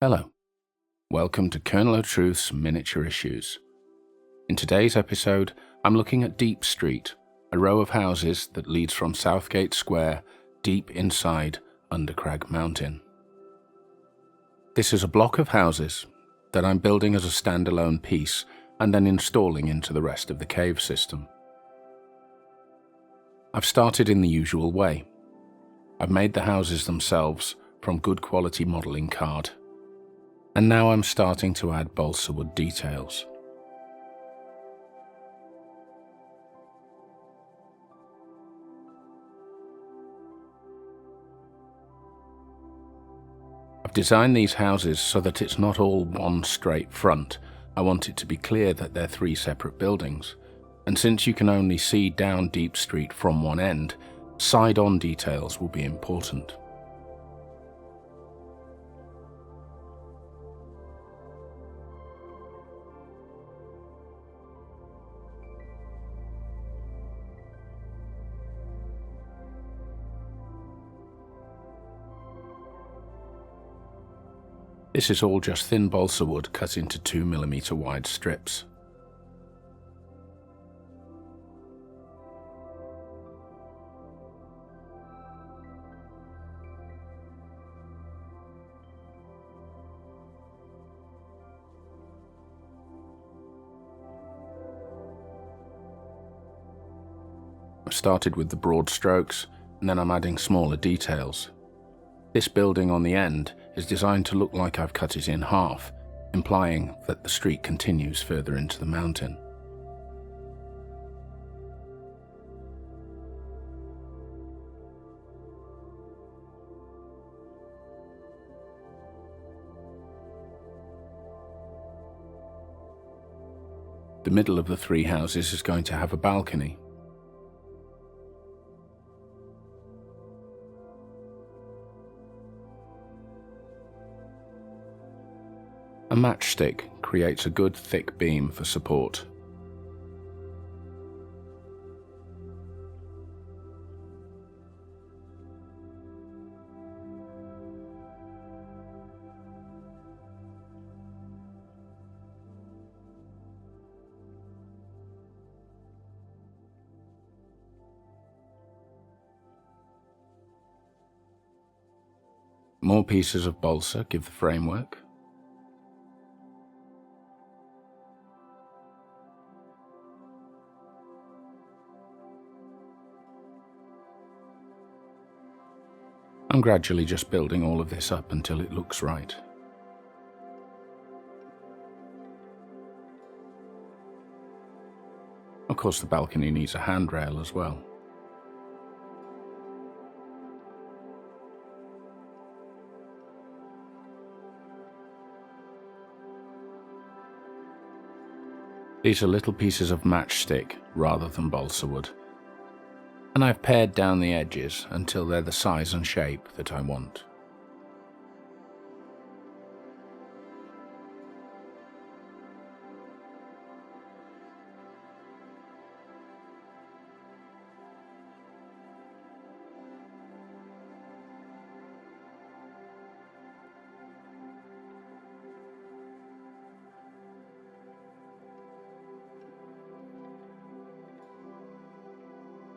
Hello, welcome to Colonel O'Truth's Miniature Issues. In today's episode, I'm looking at Deep Street, a row of houses that leads from Southgate Square deep inside Undercrag Mountain. This is a block of houses that I'm building as a standalone piece and then installing into the rest of the cave system. I've started in the usual way. I've made the houses themselves from good quality modelling card. And now I'm starting to add balsa wood details. I've designed these houses so that it's not all one straight front. I want it to be clear that they're three separate buildings. And since you can only see down Deep Street from one end, side-on details will be important. This is all just thin balsa wood cut into 2mm wide strips. I've started with the broad strokes, and then I'm adding smaller details. This building on the end is designed to look like I've cut it in half, implying that the street continues further into the mountain. The middle of the three houses is going to have a balcony. A matchstick creates a good thick beam for support. More pieces of balsa give the framework. I'm gradually just building all of this up until it looks right. Of course, the balcony needs a handrail as well. These are little pieces of matchstick rather than balsa wood, and I've pared down the edges until they're the size and shape that I want.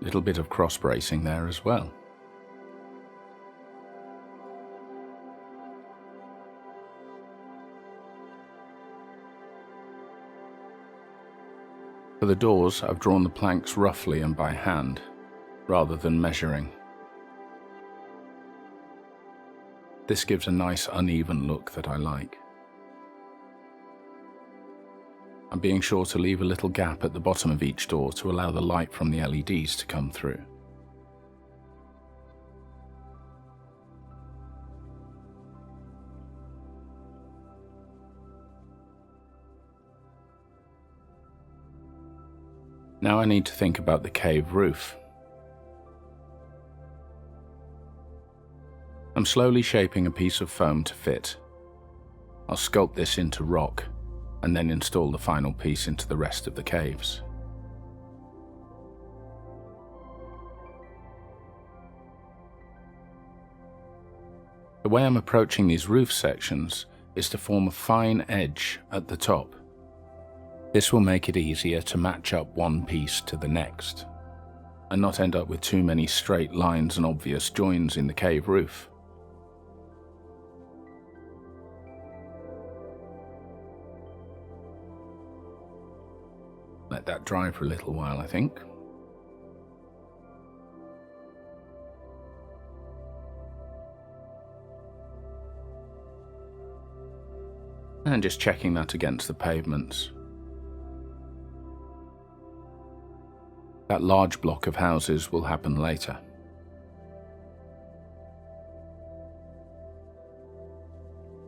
Little bit of cross bracing there as well. For the doors, I've drawn the planks roughly and by hand, rather than measuring. This gives a nice uneven look that I like. I'm being sure to leave a little gap at the bottom of each door to allow the light from the LEDs to come through. Now I need to think about the cave roof. I'm slowly shaping a piece of foam to fit. I'll sculpt this into rock and then install the final piece into the rest of the caves. The way I'm approaching these roof sections is to form a fine edge at the top. This will make it easier to match up one piece to the next, and not end up with too many straight lines and obvious joins in the cave roof. Let that dry for a little while, I think. And just checking that against the pavements. That large block of houses will happen later.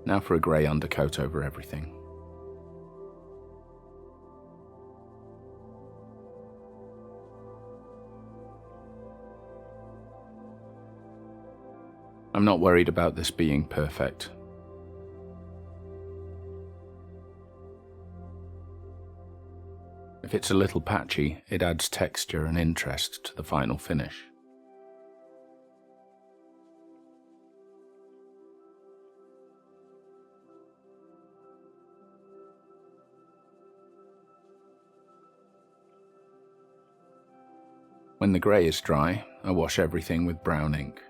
Now for a grey undercoat over everything. I'm not worried about this being perfect. If it's a little patchy, it adds texture and interest to the final finish. When the grey is dry, I wash everything with brown ink.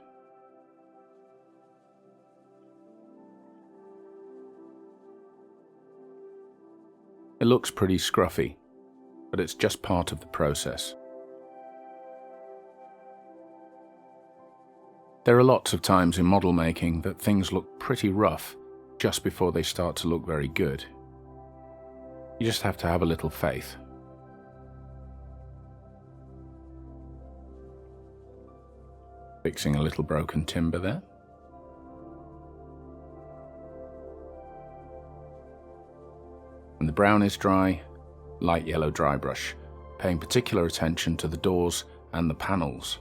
It looks pretty scruffy, but it's just part of the process. There are lots of times in model making that things look pretty rough just before they start to look very good. You just have to have a little faith. Fixing a little broken timber there. When the brown is dry, light yellow dry brush, paying particular attention to the doors and the panels.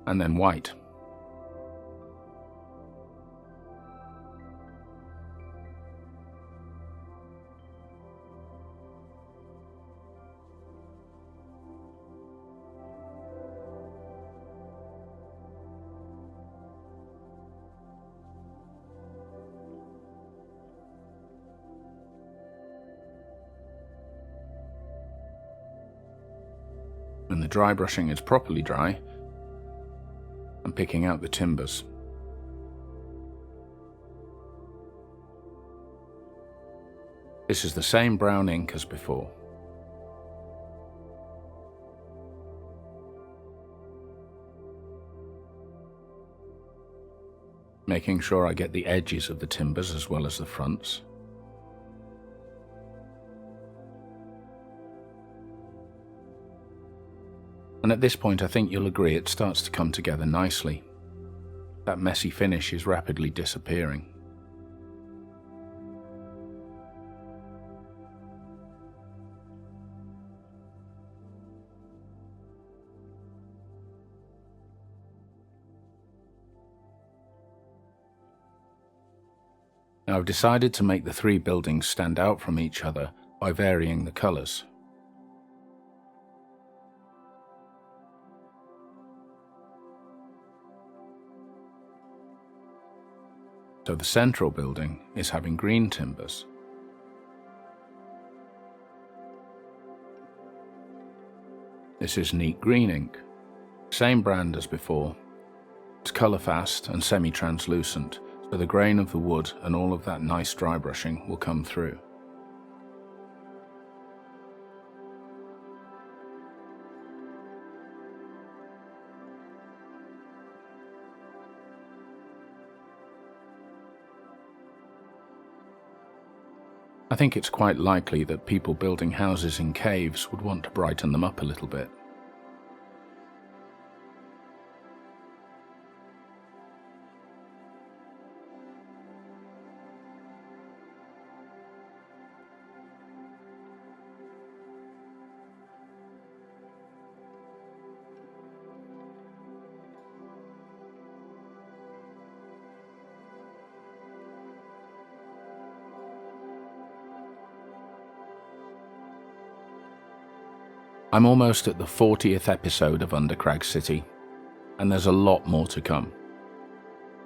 And then white. When the dry brushing is properly dry, I'm picking out the timbers. This is the same brown ink as before. Making sure I get the edges of the timbers as well as the fronts. And at this point I think you'll agree it starts to come together nicely. That messy finish is rapidly disappearing. Now I've decided to make the three buildings stand out from each other by varying the colours. So the central building is having green timbers. This is neat green ink, same brand as before. It's colour fast and semi-translucent, so the grain of the wood and all of that nice dry brushing will come through. I think it's quite likely that people building houses in caves would want to brighten them up a little bit. I'm almost at the 40th episode of Undercrag City, and there's a lot more to come.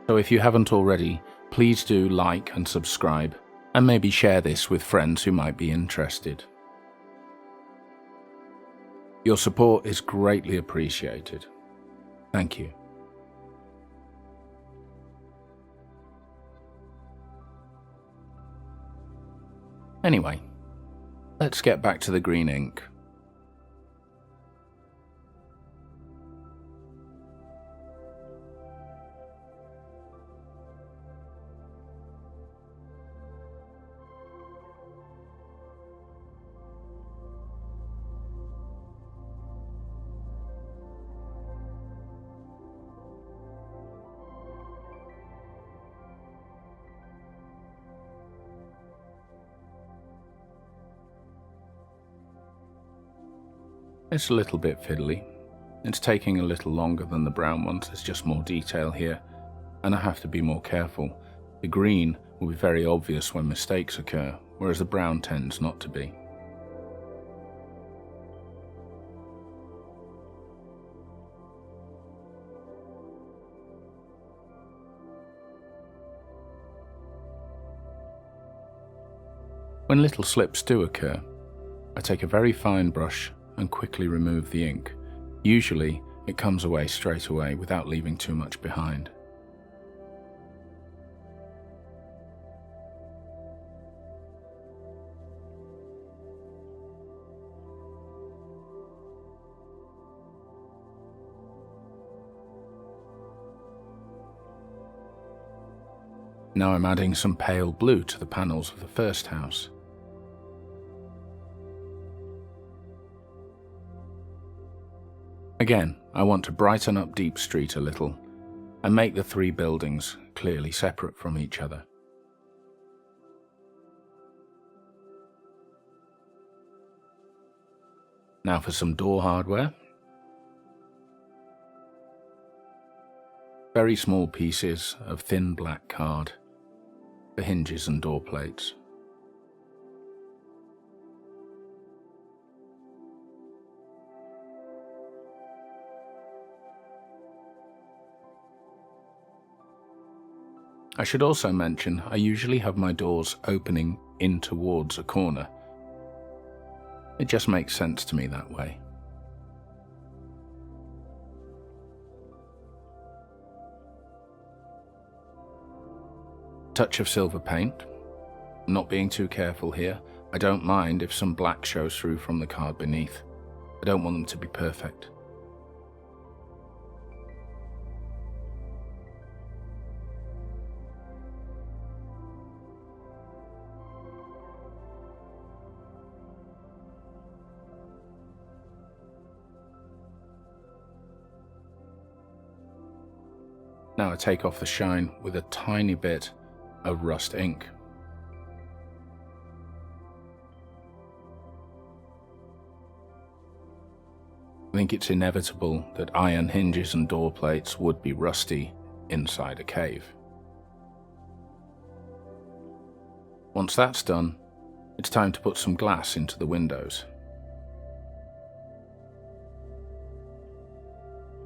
So if you haven't already, please do like and subscribe, and maybe share this with friends who might be interested. Your support is greatly appreciated. Thank you. Anyway, let's get back to the green ink. It's a little bit fiddly. It's taking a little longer than the brown ones, there's just more detail here, and I have to be more careful. The green will be very obvious when mistakes occur, whereas the brown tends not to be. When little slips do occur, I take a very fine brush and quickly remove the ink. Usually, it comes away straight away without leaving too much behind. Now I'm adding some pale blue to the panels of the first house. Again, I want to brighten up Deep Street a little and make the three buildings clearly separate from each other. Now for some door hardware. Very small pieces of thin black card for hinges and door plates. I should also mention I usually have my doors opening in towards a corner. It just makes sense to me that way. Touch of silver paint. Not being too careful here. I don't mind if some black shows through from the card beneath. I don't want them to be perfect. Now I take off the shine with a tiny bit of rust ink. I think it's inevitable that iron hinges and door plates would be rusty inside a cave. Once that's done, it's time to put some glass into the windows.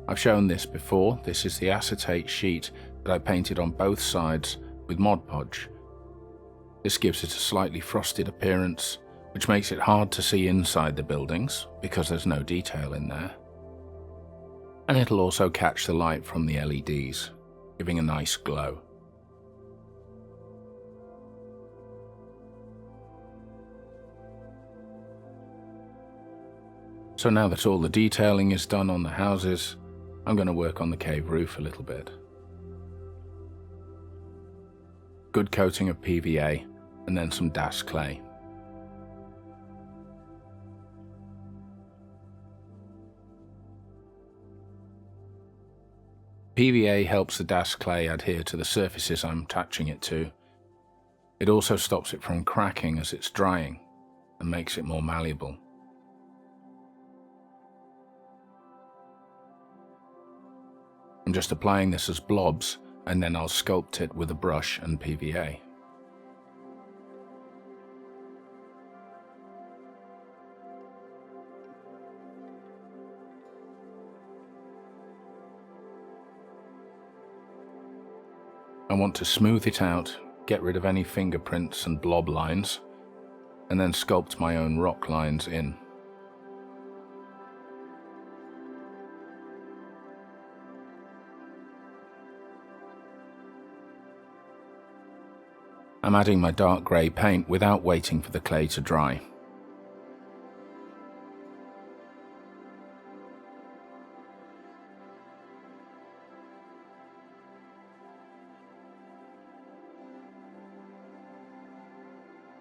I've shown this before. This is the acetate sheet that I painted on both sides with Mod Podge. This gives it a slightly frosted appearance, which makes it hard to see inside the buildings because there's no detail in there. And it'll also catch the light from the LEDs, giving a nice glow. So now that all the detailing is done on the houses, I'm going to work on the cave roof a little bit. Good coating of PVA and then some DAS clay. PVA helps the DAS clay adhere to the surfaces I'm attaching it to. It also stops it from cracking as it's drying and makes it more malleable. I'm just applying this as blobs, and then I'll sculpt it with a brush and PVA. I want to smooth it out, get rid of any fingerprints and blob lines, and then sculpt my own rock lines in. I'm adding my dark grey paint without waiting for the clay to dry.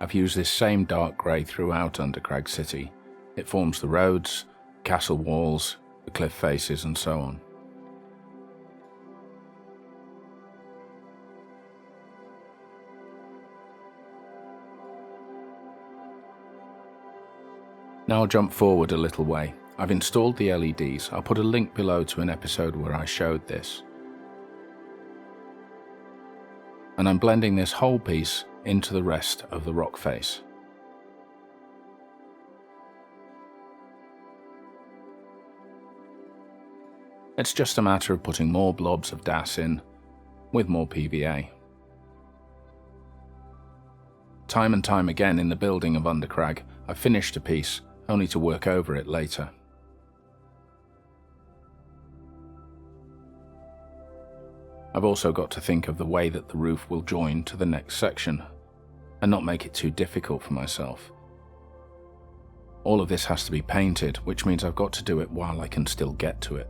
I've used this same dark grey throughout Undercrag City. It forms the roads, castle walls, the cliff faces and so on. Now I'll jump forward a little way. I've installed the LEDs. I'll put a link below to an episode where I showed this. And I'm blending this whole piece into the rest of the rock face. It's just a matter of putting more blobs of DAS in with more PVA. Time and time again in the building of Undercrag, I've finished a piece only to work over it later. I've also got to think of the way that the roof will join to the next section and not make it too difficult for myself. All of this has to be painted, which means I've got to do it while I can still get to it.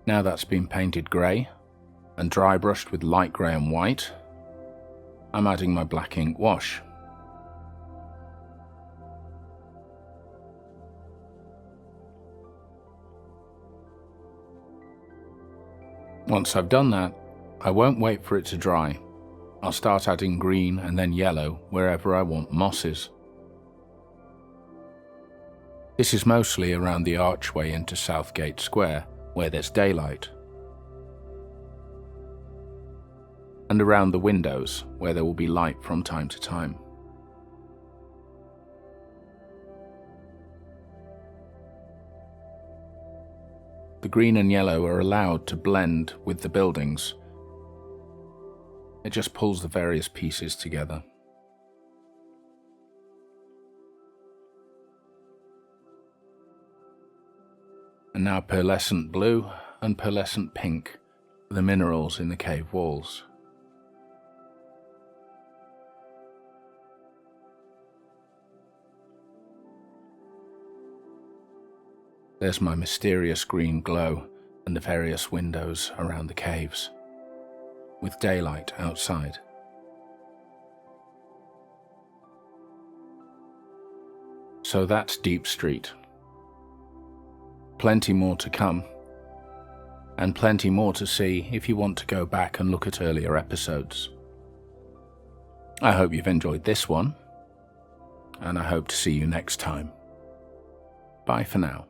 Now that's been painted grey and dry brushed with light grey and white, I'm adding my black ink wash. Once I've done that, I won't wait for it to dry. I'll start adding green and then yellow wherever I want mosses. This is mostly around the archway into Southgate Square, where there's daylight, and around the windows, where there will be light from time to time. The green and yellow are allowed to blend with the buildings. It just pulls the various pieces together. And now pearlescent blue and pearlescent pink for the minerals in the cave walls. There's my mysterious green glow and the various windows around the caves, with daylight outside. So that's Deep Street. Plenty more to come, and plenty more to see if you want to go back and look at earlier episodes. I hope you've enjoyed this one, and I hope to see you next time. Bye for now.